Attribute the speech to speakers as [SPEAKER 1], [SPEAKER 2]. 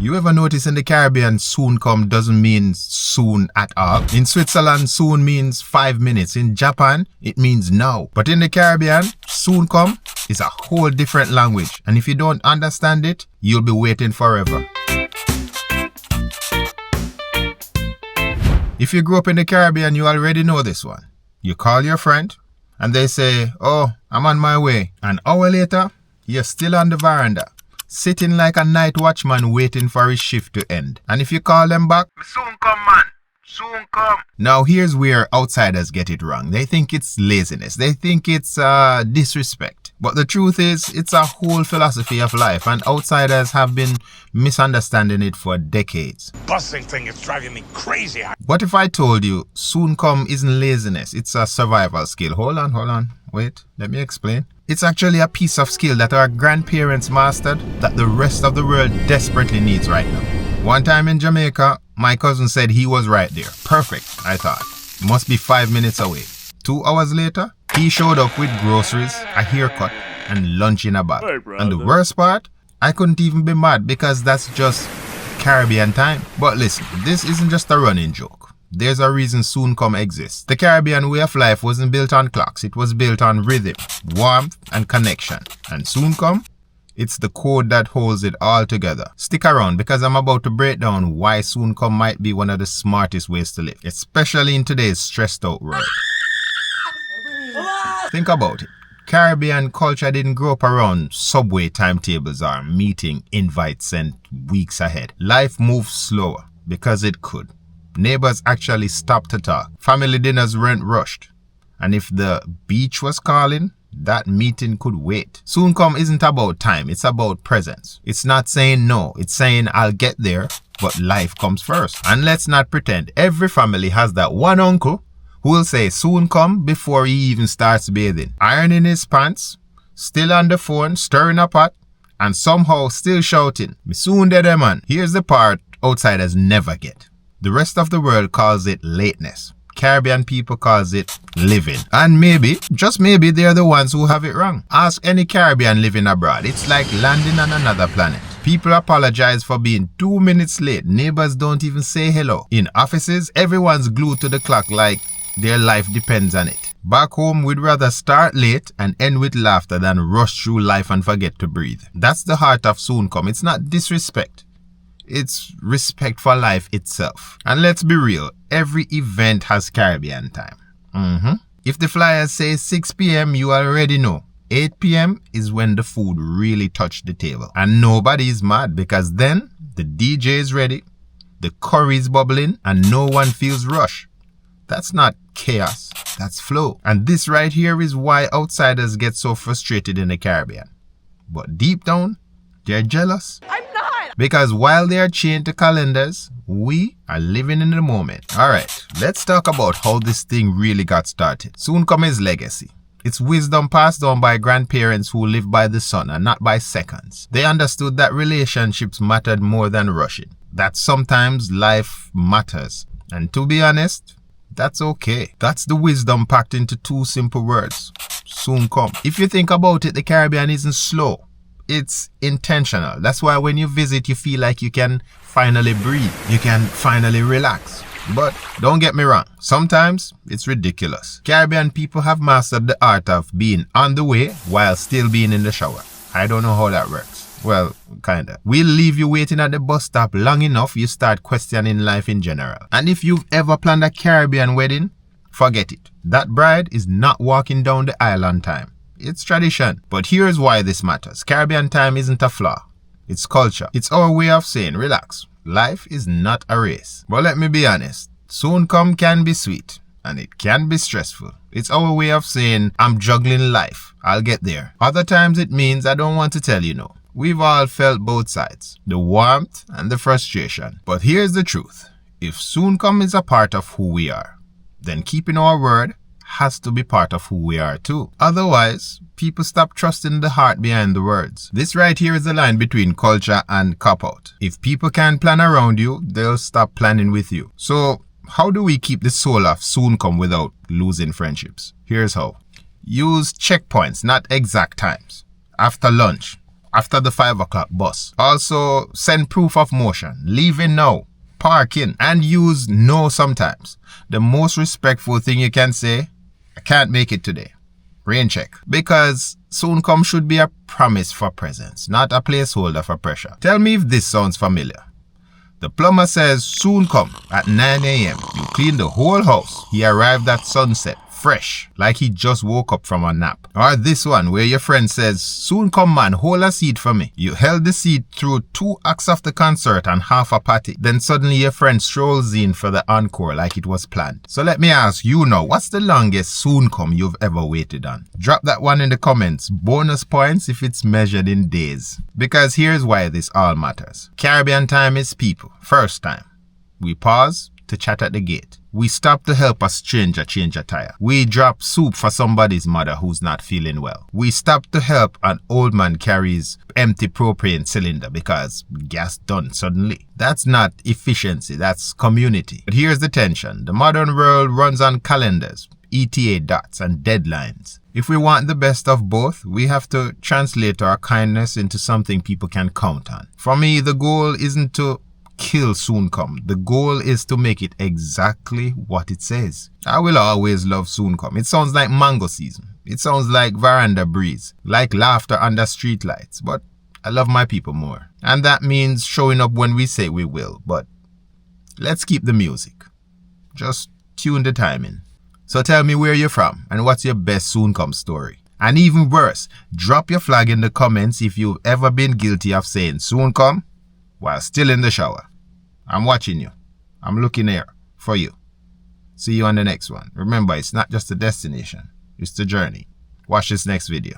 [SPEAKER 1] You ever notice in the Caribbean, soon come doesn't mean soon at all? In Switzerland, soon means 5 minutes. In Japan, it means now. But in the Caribbean, soon come is a whole different language. And if you don't understand it, you'll be waiting forever. If you grew up in the Caribbean, you already know this one. You call your friend and they say, "Oh, I'm on my way." An hour later, you're still on the veranda, sitting like a night watchman waiting for his shift to end. And if you call them back, "Soon come, man. Soon come." Now here's where outsiders get it wrong. They think it's laziness. They think it's disrespect. But the truth is, it's a whole philosophy of life, and outsiders have been misunderstanding it for decades.
[SPEAKER 2] Busing thing is driving me crazy.
[SPEAKER 1] What if I told you soon come isn't laziness, it's a survival skill? Hold on. Wait, let me explain. It's actually a piece of skill that our grandparents mastered that the rest of the world desperately needs right now. One time in Jamaica, my cousin said he was right there. Perfect, I thought. Must be 5 minutes away. 2 hours later, he showed up with groceries, a haircut, and lunch in a bag.
[SPEAKER 2] Hey,
[SPEAKER 1] and the worst part, I couldn't even be mad because that's just Caribbean time. But listen, this isn't just a running joke. There's a reason soon come exists. The Caribbean way of life wasn't built on clocks. It was built on rhythm, warmth, and connection. And soon come, it's the code that holds it all together. Stick around because I'm about to break down why soon come might be one of the smartest ways to live, especially in today's stressed out world. Think about it. Caribbean culture didn't grow up around subway timetables or meeting invites sent weeks ahead. Life moved slower because it could. Neighbors actually stopped to talk. Family dinners weren't rushed. And if the beach was calling, that meeting could wait. Soon come isn't about time, it's about presence. It's not saying no, it's saying I'll get there, but life comes first. And let's not pretend. Every family has that one uncle who will say soon come before he even starts bathing, ironing his pants, still on the phone, stirring a pot, and somehow still shouting, "Me soon there, man." Here's the part outsiders never get. The rest of the world calls it lateness. Caribbean people calls it living. And maybe, just maybe, they're the ones who have it wrong. Ask any Caribbean living abroad. It's like landing on another planet. People apologize for being 2 minutes late. Neighbors don't even say hello. In offices, everyone's glued to the clock like their life depends on it. Back home, we'd rather start late and end with laughter than rush through life and forget to breathe. That's the heart of soon come. It's not disrespect. It's respect for life itself. And let's be real, every event has Caribbean time. If the flyers say 6 p.m., you already know. 8 p.m. is when the food really touched the table. And nobody's mad because then the DJ is ready, the curry's bubbling, and no one feels rushed. That's not chaos, that's flow. And this right here is why outsiders get so frustrated in the Caribbean. But deep down, they're jealous.
[SPEAKER 3] I'm not!
[SPEAKER 1] Because while they are chained to calendars, we are living in the moment. Alright, let's talk about how this thing really got started. Soon come is legacy. It's wisdom passed on by grandparents who live by the sun and not by seconds. They understood that relationships mattered more than rushing. That sometimes life matters. And to be honest, that's okay. That's the wisdom packed into 2 simple words. Soon come. If you think about it, the Caribbean isn't slow. It's intentional. That's why when you visit, you feel like you can finally breathe. You can finally relax. But don't get me wrong. Sometimes it's ridiculous. Caribbean people have mastered the art of being on the way while still being in the shower. I don't know how that works. Well, kinda. We'll leave you waiting at the bus stop long enough you start questioning life in general. And if you've ever planned a Caribbean wedding, forget it. That bride is not walking down the aisle on time. It's tradition. But here's why this matters. Caribbean time isn't a flaw. It's culture. It's our way of saying, relax. Life is not a race. But let me be honest. Soon come can be sweet. And it can be stressful. It's our way of saying, I'm juggling life. I'll get there. Other times it means I don't want to tell you no. We've all felt both sides, the warmth and the frustration. But here's the truth. If soon come is a part of who we are, then keeping our word has to be part of who we are too. Otherwise, people stop trusting the heart behind the words. This right here is the line between culture and cop-out. If people can't plan around you, they'll stop planning with you. So, how do we keep the soul of soon come without losing friendships? Here's how. Use checkpoints, not exact times. After lunch, after the 5 o'clock bus. Also, send proof of motion, leaving now, parking, and use no sometimes. The most respectful thing you can say, I can't make it today. Rain check. Because soon come should be a promise for presence, not a placeholder for pressure. Tell me if this sounds familiar. The plumber says soon come at 9 a.m. You clean the whole house. He arrived at sunset, fresh, like he just woke up from a nap. Or this one where your friend says, soon come man, hold a seat for me. You held the seat through 2 acts of the concert and half a party. Then suddenly your friend strolls in for the encore like it was planned. So let me ask you now, what's the longest soon come you've ever waited on? Drop that one in the comments. Bonus points if it's measured in days. Because here's why this all matters. Caribbean time is people. First time. We pause to chat at the gate. We stop to help a stranger change a tire. We drop soup for somebody's mother who's not feeling well. We stop to help an old man carry his empty propane cylinder because gas done suddenly. That's not efficiency, that's community. But here's the tension. The modern world runs on calendars, ETA dots, and deadlines. If we want the best of both, we have to translate our kindness into something people can count on. For me, the goal isn't to kill soon come. The goal is to make it exactly what it says. I will always love soon come. It sounds like mango season. It sounds like veranda breeze, like laughter under street lights. But I love my people more. And that means showing up when we say we will. But let's keep the music. Just tune the timing. So tell me where you're from and what's your best soon come story. And even worse, drop your flag in the comments if you've ever been guilty of saying soon come while still in the shower. I'm watching you. I'm looking here for you. See you on the next one. Remember, it's not just a destination. It's the journey. Watch this next video.